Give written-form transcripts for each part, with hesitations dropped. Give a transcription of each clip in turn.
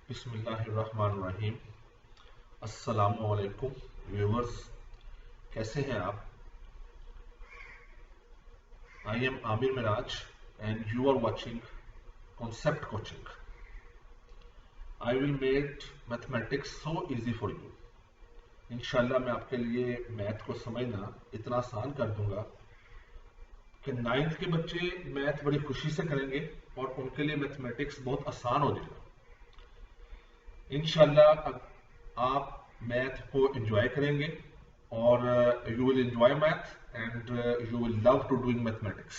बिस्मिल्लाहिर्रहमानिर्रहीम। अस्सलामुअलैकुम व्यूवर्स, कैसे हैं आप? I am Aamir Miraj and you are watching concept coaching. I will make mathematics so easy for you. इंशाल्लाह मैं आपके लिए मैथ को समझना इतना आसान कर दूंगा कि नाइन्थ के बच्चे मैथ बड़ी खुशी से करेंगे और उनके लिए मैथमेटिक्स बहुत आसान हो जाएगा। इंशाल्लाह आप मैथ को एंजॉय करेंगे और you will enjoy math and you will love to doing mathematics.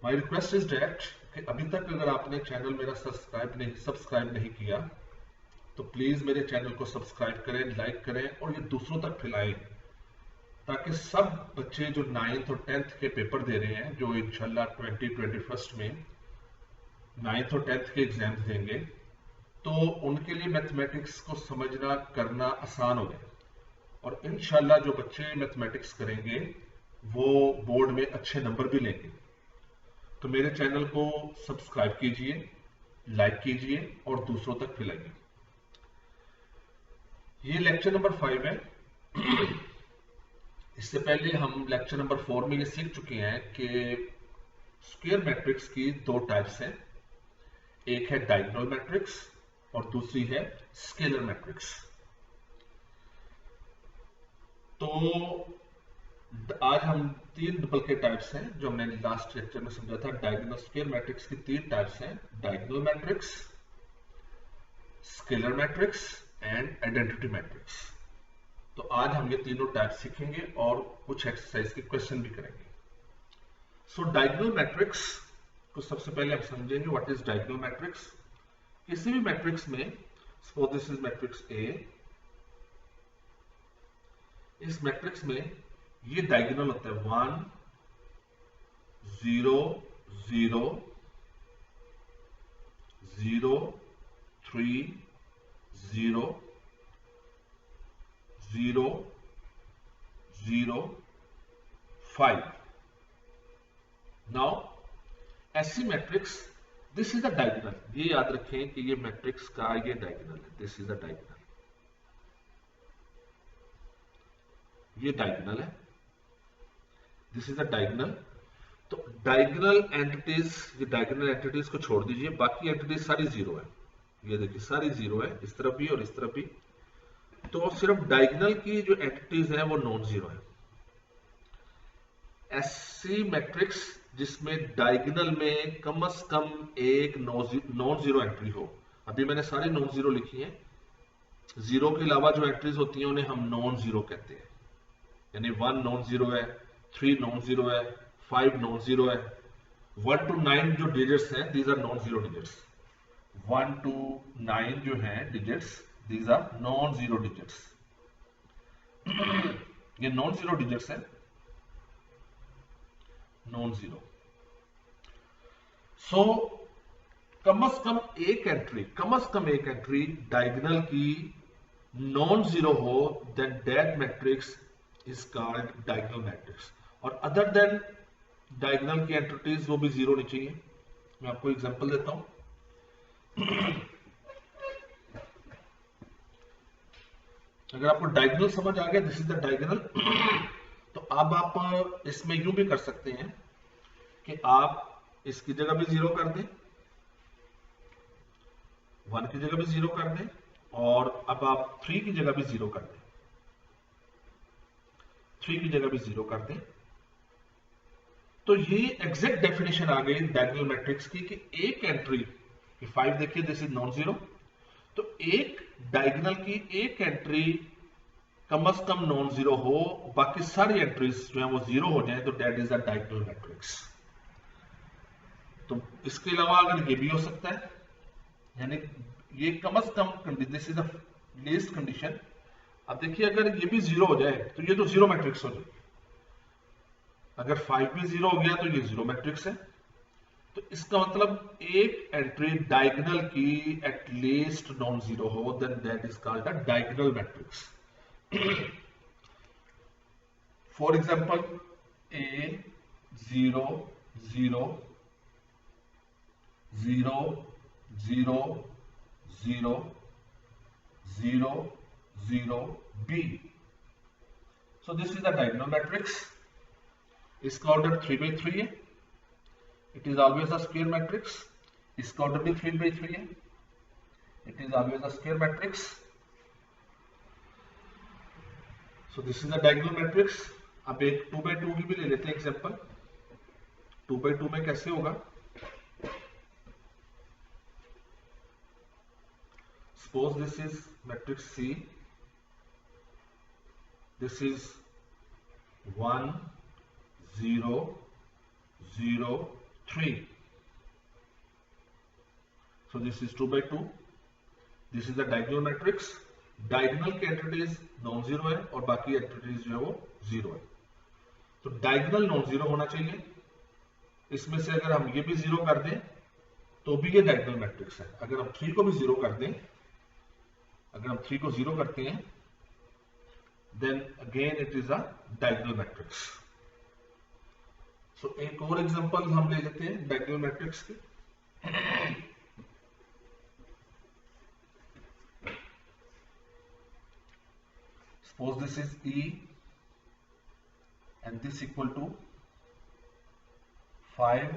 My request is that कि अभी तक अगर आपने चैनल मेरा सब्सक्राइब नहीं किया तो प्लीज मेरे चैनल को सब्सक्राइब करें, लाइक करें और ये दूसरों तक फैलाएं, ताकि सब बच्चे जो 9th और 10th के पेपर दे रहे हैं, जो इंशाल्लाह 2021 में 9th और 10th के एग्जाम्स देंगे, तो उनके लिए मैथमेटिक्स को समझना करना आसान हो जाए और इंशाल्लाह जो बच्चे मैथमेटिक्स करेंगे वो बोर्ड में अच्छे नंबर भी लेंगे। तो मेरे चैनल को सब्सक्राइब कीजिए, लाइक कीजिए और दूसरों तक फैलाइए। ये लेक्चर नंबर 5 है। इससे पहले हम लेक्चर नंबर 4 में ये सीख चुके हैं कि स्क्वायर मैट्रिक्स की दो टाइप्स हैं, एक है डायगोनल मैट्रिक्स और दूसरी है स्केलर मैट्रिक्स। तो आज हम तीन डबल के टाइप्स हैं जो हमने लास्ट लेक्चर में समझा था। डायगोनल स्क्वायर मैट्रिक्स की तीन टाइप्स हैं, diagonal matrix, scalar matrix and identity matrix. तो आज हम ये तीनों टाइप सीखेंगे और कुछ एक्सरसाइज के क्वेश्चन भी करेंगे। सो डायगोनल मैट्रिक्स को सबसे पहले हम समझेंगे व्हाट इज डायगोनल मैट्रिक्स। किसी भी मैट्रिक्स में, suppose this is matrix A, इस मैट्रिक्स में ये डायगोनल होता है 1 0 0 0 3 0 0 0 5। नाउ ऐसी matrix, this is the diagonal. ये याद रखें कि ये मैट्रिक्स का ये डायगोनल है, दिस इज द डायगोनल, ये डायगोनल है, दिस इज द डायगोनल। तो डायगोनल एंटिटीज, ये डायगोनल एंटिटीज को छोड़ दीजिए, बाकी एंटिटीज सारी जीरो है। ये देखिए सारी जीरो है, इस तरफ भी और इस तरफ भी। तो सिर्फ डायगोनल की जो एंटिटीज है वो नॉन जीरो है। ऐसी मैट्रिक्स जिसमें डायगोनल में कम से कम एक नॉन जीरो एंट्री हो। अभी मैंने सारी नॉन जीरो लिखी है, जीरो के अलावा जो एंट्रीज होती हैं उन्हें हम नॉन जीरो कहते हैं। यानी 1 नॉन जीरो है, 3 नॉन जीरो है, 5 नॉन जीरो है, 1 to 9 जो डिजिट्स हैं these are non zero digits. 1 to 9 जो हैं digits, these are non zero digits. ये नॉन जीरो डिजिट्स हैं, नॉन जीरो। सो कम से कम एक एंट्री, कम से कम एक एंट्री डायगोनल की नॉन जीरो हो, then that matrix is called diagonal matrix. और अदर देन डायगोनल की एंटिटीज वो भी जीरो नहीं चाहिए। मैं आपको एग्जांपल देता हूं। अगर आपको डायगोनल समझ आ गया, दिस इज द डायगोनल, तो अब आप इसमें यूं भी कर सकते हैं कि आप इसकी जगह भी जीरो कर दें, 1 की जगह भी जीरो कर दें, और अब आप 3 की जगह भी जीरो कर दें, 3 की जगह भी जीरो कर दें। तो ये एग्जैक्ट डेफिनेशन आ गई डायगोनल मैट्रिक्स की कि एक एंट्री, 5 देखिए दिस इज नॉन जीरो, तो एक डायगोनल की एक एंट्री कम से कम नॉन जीरो हो, बाकी सारी एंट्रीज जो है वो जीरो हो जाए, तो that is a diagonal matrix. तो इसके अलावा अगर ये भी हो सकता है, यानी ये कम से कम, this is the least condition. अब देखिए अगर ये भी जीरो हो जाए तो ये तो जीरो मैट्रिक्स हो जाएगी। अगर 5 भी जीरो हो गया तो ये जीरो मैट्रिक्स है। तो इसका मतलब एक एंट्री डायगोनल की एटलीस्ट नॉन जीरो हो, then that is called a diagonal matrix. For example A 0 0 0 0 0 0 0 B. So this is the diagonal matrix. इसका ऑर्डर 3/3 है. It is always a square matrix. इसका ऑर्डर भी 3/3 है. It is always a square matrix. So this is a diagonal matrix. अब एक 2/2 की भी ले लेते हैं एग्जांपल. 2/2 में कैसे होगा? Suppose this is matrix C. This is 1 0 0 3. So this is 2/2. This is the diagonal matrix. Diagonal की एंटिटीज नॉन जीरो है और बाकी एंटिटीज जो है वो जीरो है. तो डायगोनल नॉन जीरो होना चाहिए. इसमें से अगर हम ये भी जीरो कर दें तो भी ये डायगोनल मैट्रिक्स है. अगर हम 3 को भी जीरो कर दें, अगर हम 3 को जीरो करते हैं, then again it is a diagonal matrix. So एक और एग्जांपल हम ले लेते हैं डायगोनल मैट्रिक्स की. Suppose this is E and this equal to 5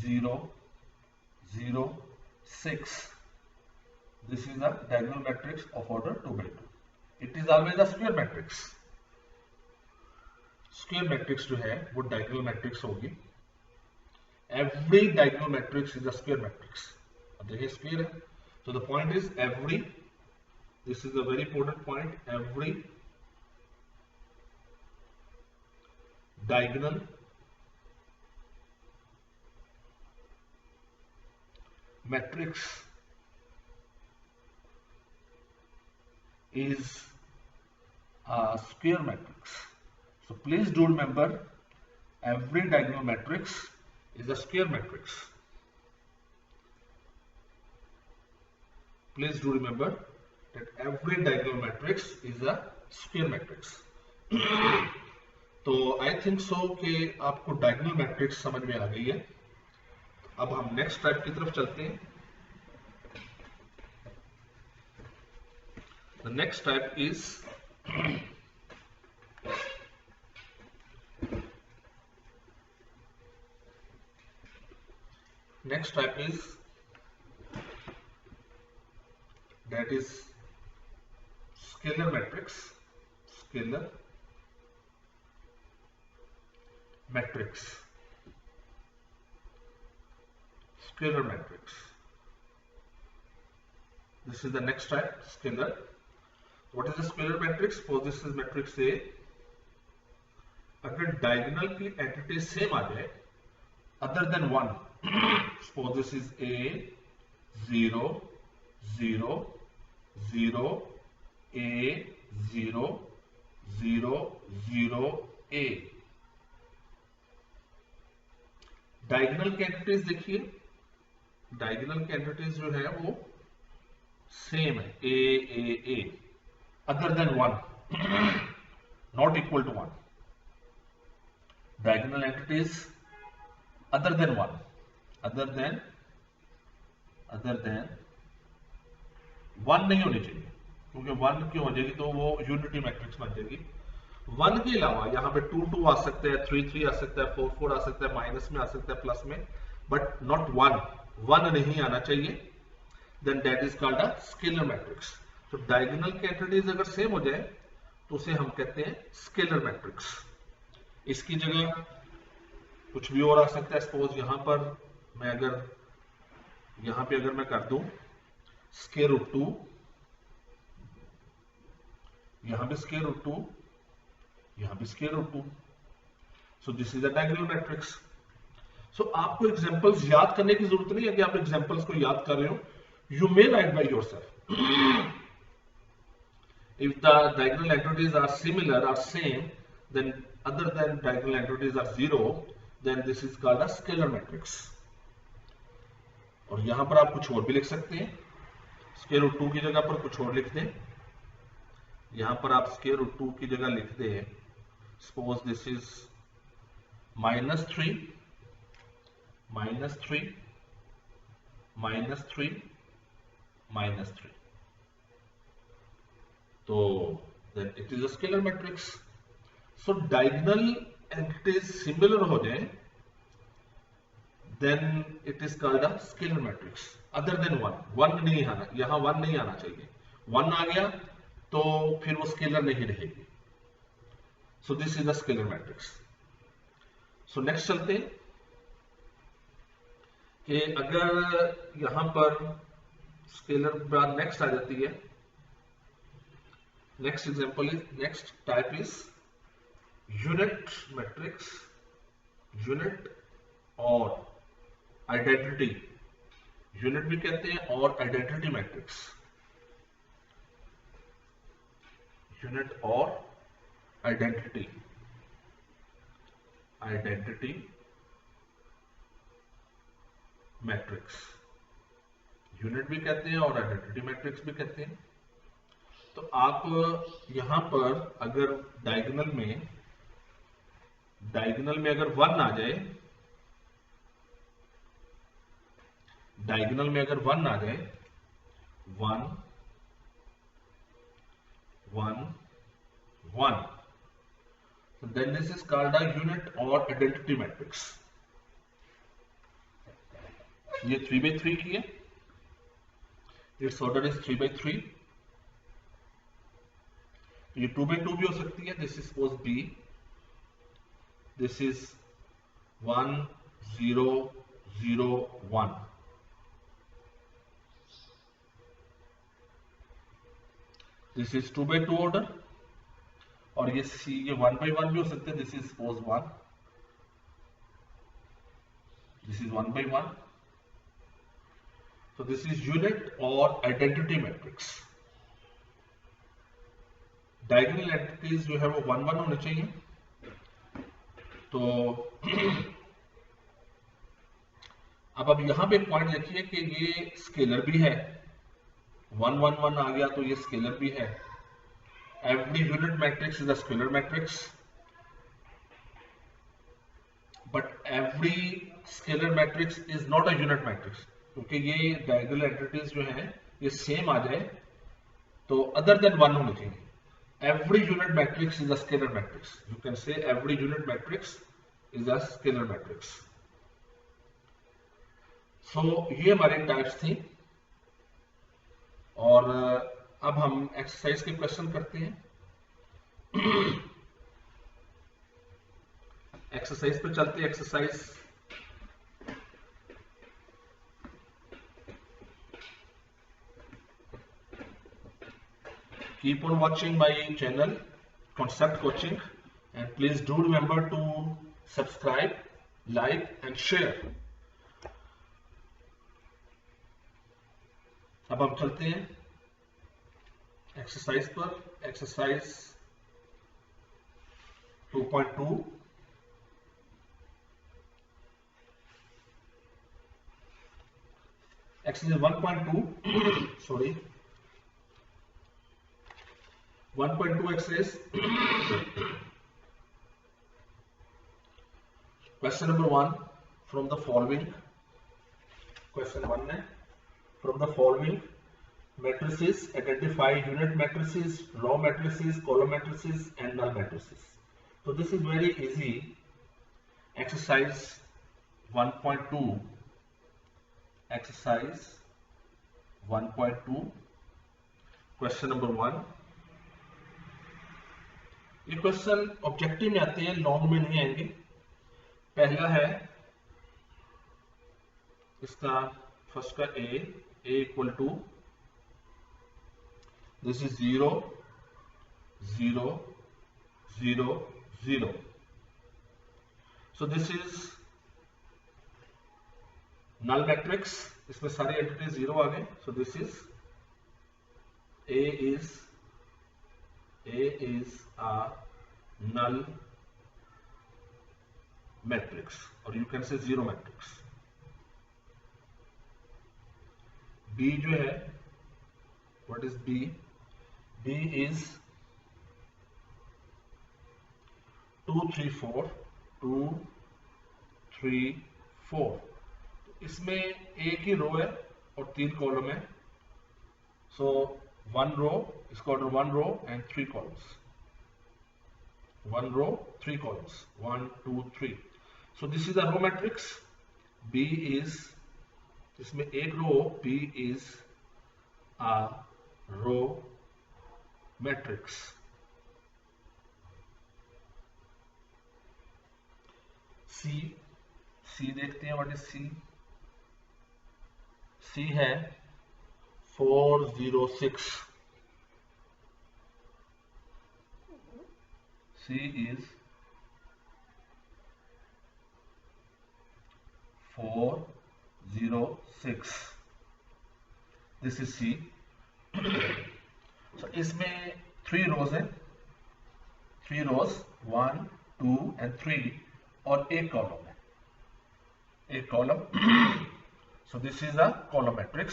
0 0 6. This is a diagonal matrix of order 2/2. It is always a square matrix. Square matrix जो है वो diagonal matrix होगी. Every diagonal matrix is a square matrix. अब देखिए square है, so the point is every. This is a very important point. Every diagonal matrix is a square matrix. So please do remember, every diagonal matrix is a square matrix. Please do remember that every diagonal matrix is a square matrix. तो I think so कि आपको diagonal matrix समझ में आ गई है. अब हम next type की तरफ चलते हैं. The next type is that is scalar matrix. Scalar matrix. Scalar matrix. This is the next type, scalar. What is the scalar matrix? Suppose this is matrix A. अगर diagonal की entity same आ जाए other than 1, suppose this is A 0 0 0 A 0 0 0 A. Diagonal की entities देखिए, diagonal की entities जो है वो same है, a a a, other than 1, not equal to 1. Diagonal entities other than 1, other than 1 नहीं होनी चाहिए, क्योंकि 1 क्यों हो जाएगी तो वो यूनिटी मैट्रिक्स बन जाएगी. 1 के अलावा यहाँ पे 2 2 आ सकते हैं, 3 3 आ सकता है, 4 4 आ सकता है, माइनस में आ सकता है, प्लस में, बट नॉट 1 नहीं आना चाहिए. Then that is called a scalar matrix. तो डायगोनल की एंटिटीज अगर सेम हो जाए तो उसे हम कहते हैं स्केलर मैट्रिक्स. इसकी जगह कुछ भी और आ सकता है. सपोज यहाँ पर मैं अगर मैं कर दूं स्क्वायर रूट 2, यहां पे स्क्वायर रूट 2, यहां पे square root 2. So this is a diagonal matrix. So आपको एग्जांपल्स याद करने की जरूरत नहीं है कि आप एग्जांपल्स को याद कर रहे हो. You may write by yourself. If the diagonal entities are similar और same, then other than diagonal entities are 0, then this is called a scalar matrix. और यहां पर आप कुछ और भी लिख सकते हैं. स्क्वायर रूट 2 की जगह पर कुछ और लिख दें. यहां पर आप स्क्वायर रूट 2 की जगह लिख दें, सपोज दिस इज -3 -3 -3, तो then it is a scalar matrix. So diagonal entities similar हो जाए then it is called a scalar matrix. Other than one नहीं आना, यहाँ one नहीं आना चाहिए. One आ गया तो फिर वो स्केलर नहीं रहेगी. So this is a scalar matrix. So next चलते हैं कि अगर यहां पर स्केलर बाद नेक्स्ट आ जाती है. Next example is, next type is unit matrix, unit और आइडेंटिटी. यूनिट भी कहते हैं और आइडेंटिटी मैट्रिक्स. यूनिट और आइडेंटिटी, आइडेंटिटी मैट्रिक्स. यूनिट भी कहते हैं और आइडेंटिटी मैट्रिक्स भी कहते हैं. तो आप यहां पर अगर डायगोनल में अगर 1 आ जाए, डायगोनल में अगर 1 आ जाए, 1 1 1, so then this is called a unit or identity matrix. ये 3/3 की है, इट्स ऑर्डर इज 3/3. ये 2/2 भी हो सकती है. This is suppose B, this is 1 0 0 1. This is 2/2 order. और ये सी, ये 1/1 भी हो सकते हैं. This is suppose 1, this is 1/1. So this is unit or identity matrix. Diagonal entities जो है वो 1 1 होने चाहिए. तो अब यहां पे पॉइंट देखिए कि ये स्केलर भी है. 1 1 1 आ गया तो ये स्केलर भी है. Every unit matrix is a scalar matrix, but every scalar matrix is not a unit matrix. क्योंकि ये डायगोनल एंटिटीज जो हैं ये सेम आ जाए तो अदर देन 1 होनी चाहिए. Every unit matrix is a scalar matrix. You can say every unit matrix is a scalar matrix. So ये हमारी टाइप्स थी. और अब हम एक्सरसाइज के क्वेश्चन करते हैं. एक्सरसाइज पे चलते हैं. Exercise keep on watching my channel Concept Coaching, and please do remember to subscribe, like and share. अब हम चलते हैं एक्सरसाइज पर. Exercise 2.2. Exercise 1.2 sorry 1.2 exercise. Question number 1 from the following. Question 1 है, from the following matrices identify unit matrices, row matrices, column matrices and null matrices. So this is very easy. Exercise 1.2. Exercise 1.2. Question number 1. ये question objective में आते हैं, long में नहीं आएंगे. पहला है इसका फर्स्ट का a equal to, this is 0 0 0 0. So this is null matrix. इसमें सारी एंटिटी 0 आ गए. So this is a is a null matrix, or you can say zero matrix. B जो है, what is B? B is 2 3 4 2 3 4. इसमें एक ही रो है और 3 कॉलम है, सो 1 रो, इसका order 1 row and 3 columns, 1 row 3 columns, 1 2 3. So this is a row matrix. B is, इसमें एक रो, B is a row matrix. C देखते हैं, व्हाट इज C? C है 406. C is 406. This is C. So इसमें 3 rows है, 3 rows 1 2 and 3 और एक column है, एक column. So this is a column matrix.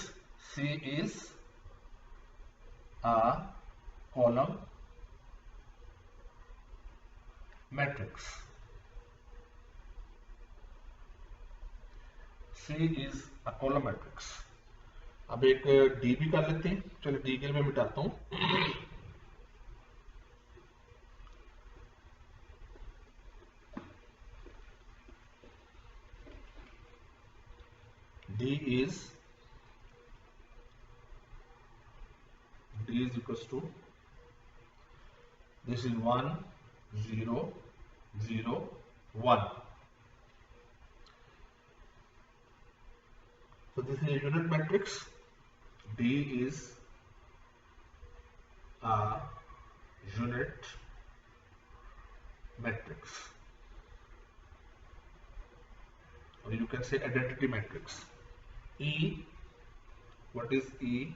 C is a column matrix. C is a column matrix. अब एक D भी कर लेते हैं. चलो D के लिए मैं मिटाता हूं. D is equals to, this is 1 0 0 1. So this is a unit matrix. D is a unit matrix, or you can say identity matrix. E, what is E?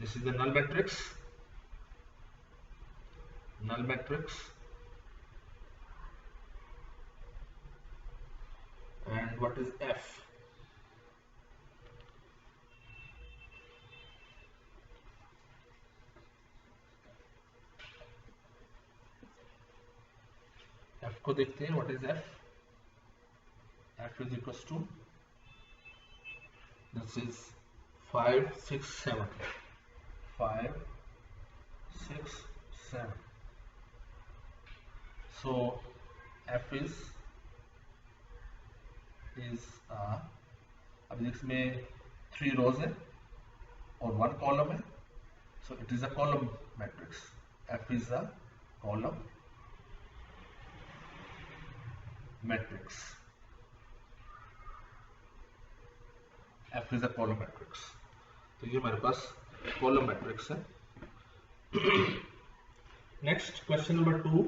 This is the null matrix. Null matrix. And what is F? F को देखते हैं, what is F? F is equals to, this is 5 6 7, 5 6 7. So F is अब इसमें 3 rows है और 1 column है, so it is a column matrix. F is a column matrix. F is a column matrix. तो ये हमारे पास column matrix है. Next question number 2.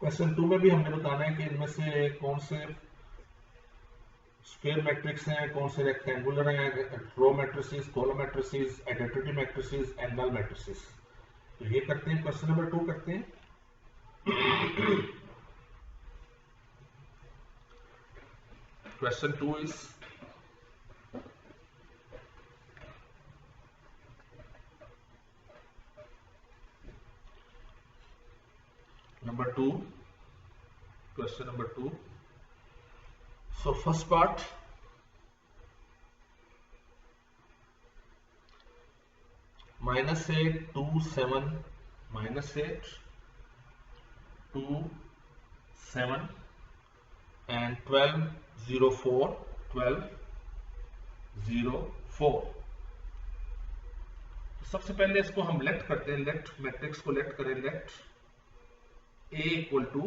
Question 2 में भी हमने बताना है कि इनमें से कौन से स्क्वायर मैट्रिक्स हैं, कौन से रेक्टेंगुलर हैं, row matrices, column matrices, identity matrices and null matrices. तो ये करते हैं, क्वेश्चन नंबर 2 करते हैं. Question 2 is, number 2, question number 2. So first part, -8 2 7 -8 2 7 and 12 0 4 12 0 4. सबसे पहले इसको हम लेट करते हैं, लेट मैट्रिक्स को लेट करें. Let A equal to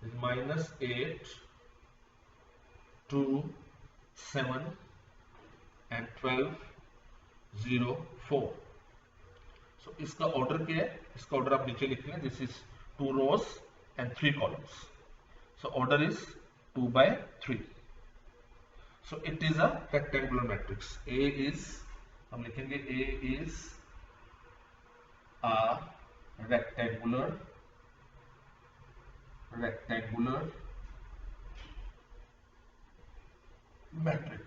is -8 2 7 and 12 0 4. So इसका ऑर्डर क्या है? इसका ऑर्डर आप नीचे लिख लें. This is 2 rows and 3 columns. So order is 2 by 3. So it is a rectangular matrix. A is, हम लिखेंगे A is a rectangular matrix.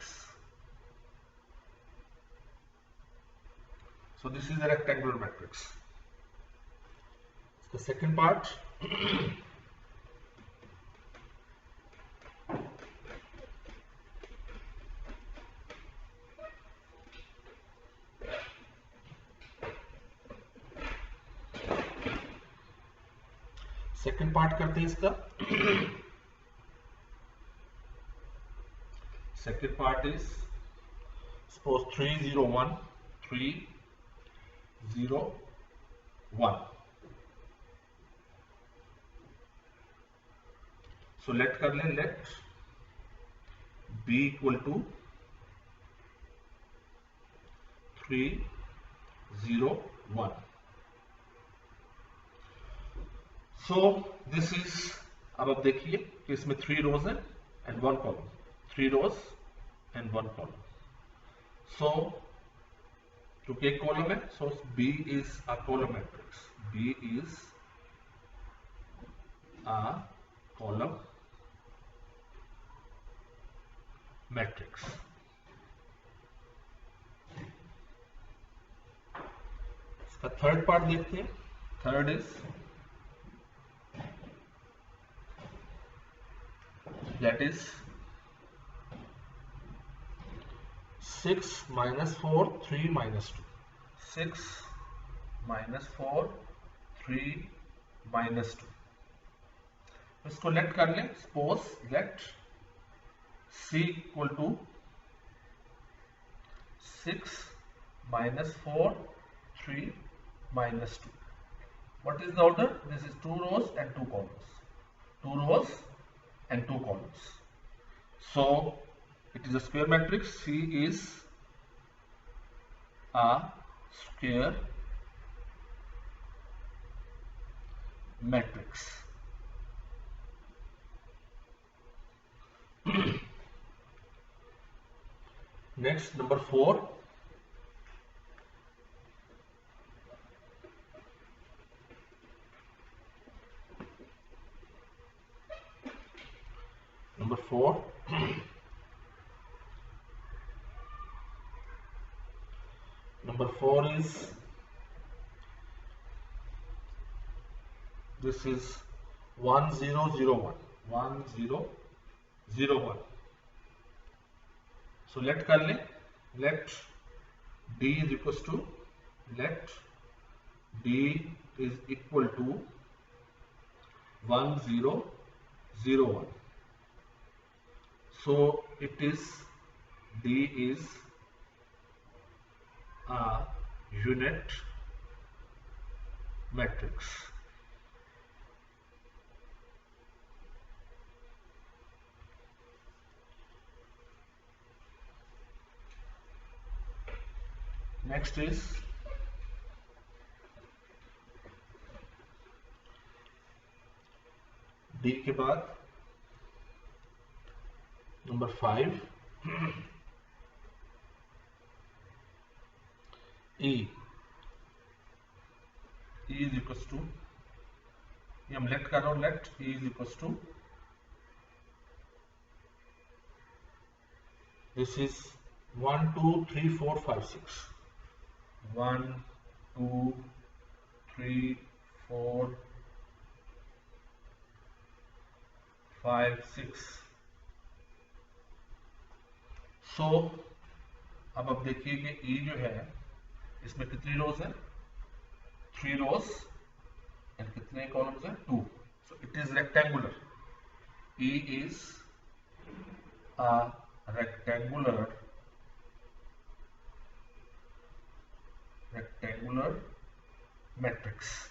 So this is a rectangular matrix. The second part, second part करते हैं इसका। Second part is suppose 301 301। So let कर लें, let b equal to 301। So this is, अब आप देखिए कि इसमें 3 रोज है and 1 column, 3 rows and 1 column. So क्योंकि एक कॉलम है, so B is a column matrix, B is a column matrix. इसका थर्ड पार्ट देखते हैं। Third is that is 6 minus 4 3 minus 2, 6 minus 4 3 minus 2। इसको लेट कर लें, suppose let c equal to 6 minus 4 3 minus 2। what is the order? This is 2 rows and 2 columns, 2 rows and 2 columns. So it is a square matrix. C is a square matrix. Next, number 4. Number 4. Number 4 is, this is 1001, 1001। so let कर लें, let d is equals to, let d is equal to 1001। so it is, d is a unit matrix। Next is D के बाद number 5 E is equals to, ये हम late कर रहा हूं, late E is equals to, this is 1 2 3 4 5 6, 1 2 3 4 5 6। सो अब आप देखिए कि E जो है इसमें कितनी रोज है, 3 रोज एंड कितने कॉलम्स हैं, 2। So it is rectangular. E is a rectangular matrix।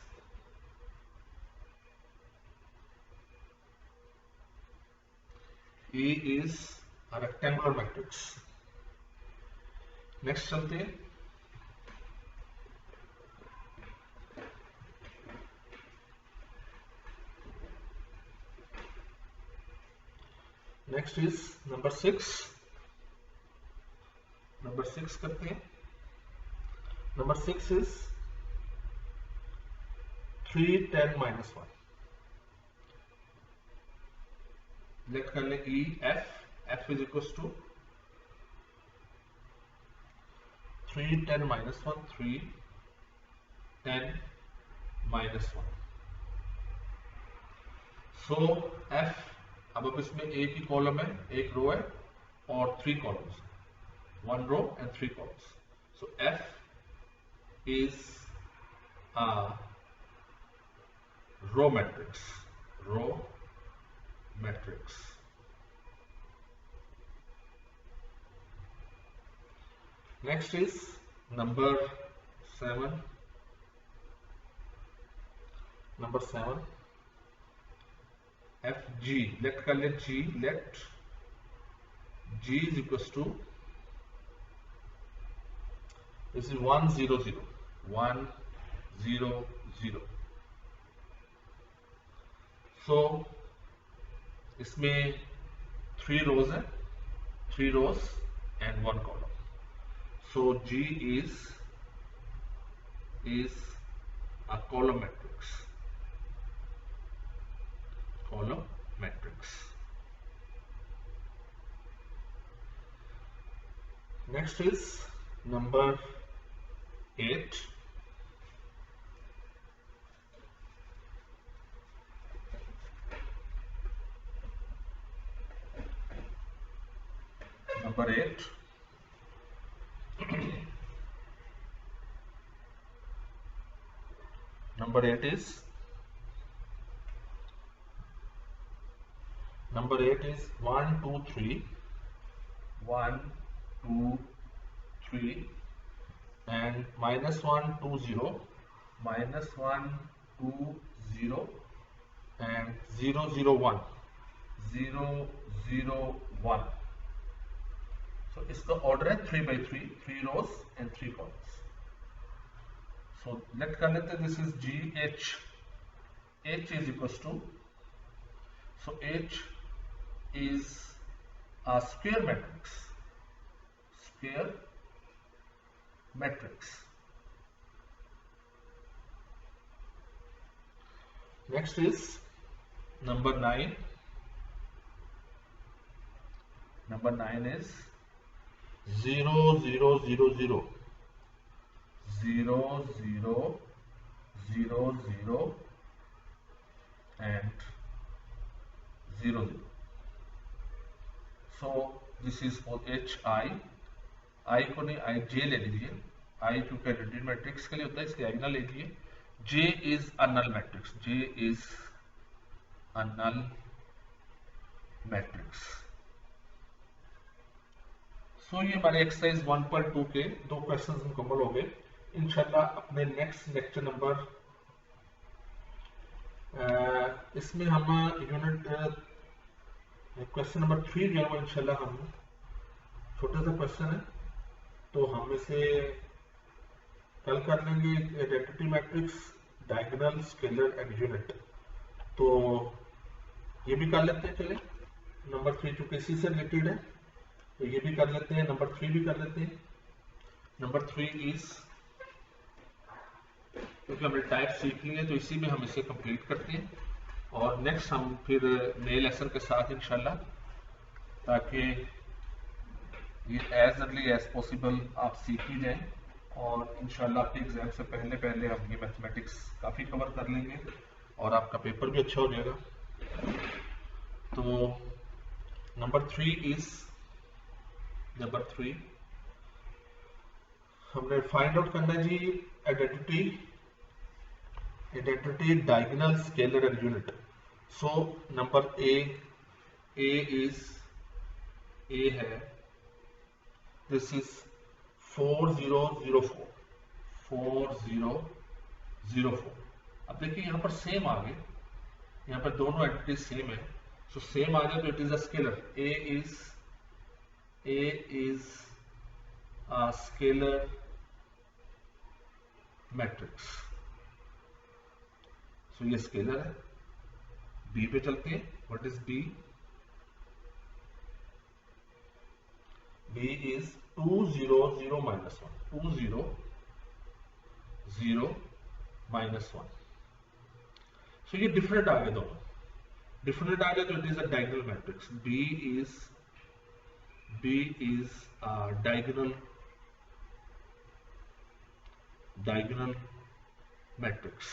E is a rectangular matrix। Next चलते हैं, नेक्स्ट इज नंबर 6। नंबर 6 करते हैं। Number 6 is 3 10 minus 1। लेट कर लें E F, F is equals to 3 10 minus 1, 3 10 minus 1। So F, अब इसमें एक ही column है, एक रो है और 3 columns, 1 row and 3 columns। so F is a row matrix। Row matrix. Next is number 7. Number 7, FG. Let कर ले G. Let G is equals to, this is 1 0 0 1 0 0. So इसमें 3 rows है, 3 rows and 1 column. So G is a column matrix. Column matrix. Next is number 8. Number 8. Number 8 is 1 2 3 1 2 3 and -1 2 0 -1 2 0 and 0 0 1 0 0 1. So इसका order है 3 by 3, 3 rows and 3 columns. So let कर लेते हैं, this is GH. H is equals to, so H is a square matrix. Square matrix. Next is number 9. Number 9 is 0 0 0 0 0 0 0 0 and 0 0. So this is for HI. I को नहीं, I J ले लीजिए. I क्योंकि identity matrix के लिए होता है, इसके आइगनल ले लीजिए. J is a null matrix. J is a null matrix. So ये हमारे एक्सरसाइज 1.2 के 2 क्वेश्चंस मुकम्मल हो गए. इंशाल्लाह अपने नेक्स्ट लेक्चर नंबर इसमें हम यूनिट क्वेश्चन नंबर 3 जो है इंशाल्लाह हम छोटा सा क्वेश्चन है तो हम इसे कल कर लेंगे. Identity matrix, diagonal, scalar and unit. तो ये भी कर लेते हैं. चले नंबर 3 चूंकि इसी से रिलेटेड है तो ये भी कर लेते हैं. नंबर 3 भी कर लेते हैं. नंबर 3 इज, क्योंकि हमने टाइप सीख ली है तो इसी में हम इसे कंप्लीट करते हैं और नेक्स्ट हम फिर नए लेसन के साथ इंशाल्लाह, ताकि ये एज अर्ली एज पॉसिबल आप सीख ही जाएं और इंशाल्लाह आपके एग्जाम से पहले हम ये मैथमेटिक्स काफ़ी कवर कर लेंगे और आपका पेपर भी अच्छा हो जाएगा. तो नंबर 3 हमने फाइंड आउट करना है जी identity diagonal, scalar and unit. So number a है, दिस इज 4004. अब देखिए यहाँ पर सेम आ गए, यहाँ पर दोनों एंटिटी सेम है. सो सेम आ गया तो it is a scalar. A is a scalar matrix. So ये स्केलर है. बी पे चलते हैं. What is b? B is 2 0 0 -1. 2 0 0 -1. So ये डिफरेंट आ गए, दोनों डिफरेंट आ गए तो it is a diagonal matrix. B is diagonal matrix.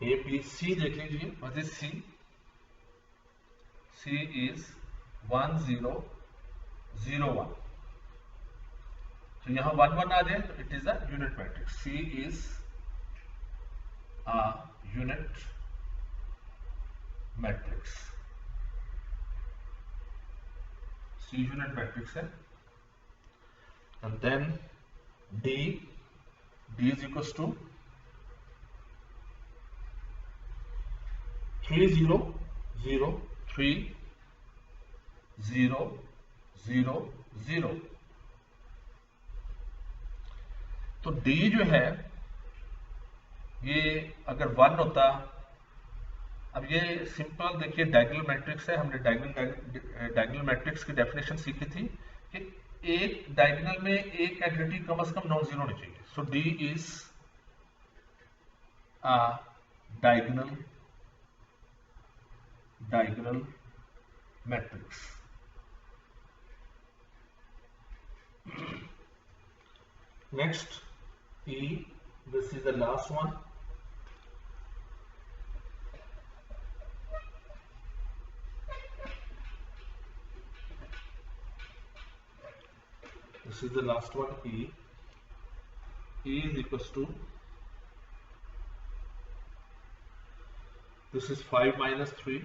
A b c देख लीजिए. What is c? C is 1 0 0 1. तो यहां 1 1 आ जाए तो it is a unit matrix. C is unit matrix. C unit matrix है, and then D is equals to 3 0 0 3 0 0 0. तो D जो है ये अगर 1 होता, अब ये सिंपल देखिए डायगोनल मैट्रिक्स है, हमने डायगोनल मैट्रिक्स की डेफिनेशन सीखी थी कि एक डायगोनल में एक एंटिटी कम से कम नॉन जीरो होनी चाहिए. So d is a diagonal matrix. Next E, this is the last one. This is the last one, E. E is equals to, this is 5 minus 3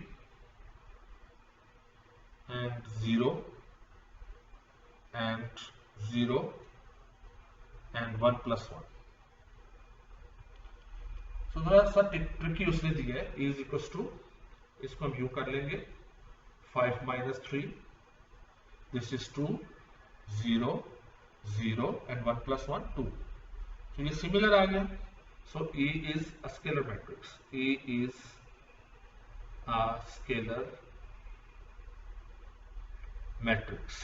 and 0 and 0 and 1 plus 1. तो थोड़ा सा tricky उसने दिया है. E is equals to, इसको हम you कर लेंगे 5 minus 3, this is 2 0 0 and 1 plus 1 2. तो ये सिमिलर आ गया. सो E is a scalar matrix. E is a scalar matrix.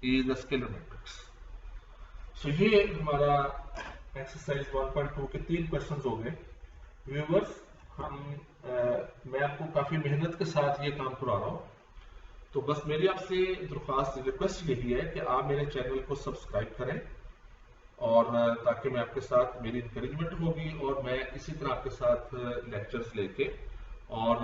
E is a scalar matrix. सो ये हमारा एक्सरसाइज 1.2 के 3 क्वेश्चंस हो गए. व्यूअर्स, मैं आपको काफी मेहनत के साथ ये काम करा रहा हूँ, तो बस मेरी आपसे दरख्वास्त रिक्वेस्ट यही है कि आप मेरे चैनल को सब्सक्राइब करें, और ताकि मैं आपके साथ, मेरी इंकरेजमेंट होगी और मैं इसी तरह आपके साथ लेक्चर्स लेके और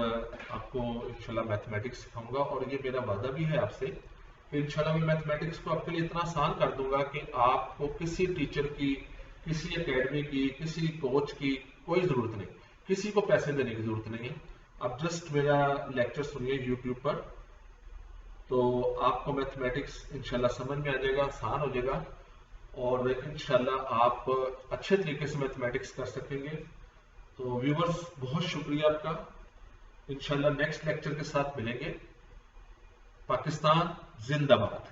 आपको इंशाल्लाह मैथमेटिक्स सिखाऊंगा. और ये मेरा वादा भी है आपसे कि इंशाल्लाह मैं मैथमेटिक्स को आपके लिए इतना आसान कर दूंगा कि आपको किसी टीचर की, किसी एकेडमी की, किसी कोच की कोई ज़रूरत नहीं, किसी को पैसे देने की ज़रूरत नहीं है. आप जस्ट मेरा लेक्चर सुनिए यूट्यूब पर, तो आपको मैथमेटिक्स इंशाल्लाह समझ में आ जाएगा, आसान हो जाएगा, और इंशाल्लाह आप अच्छे तरीके से मैथमेटिक्स कर सकेंगे. तो व्यूवर्स, बहुत शुक्रिया आपका. इंशाल्लाह नेक्स्ट लेक्चर के साथ मिलेंगे. पाकिस्तान जिंदाबाद.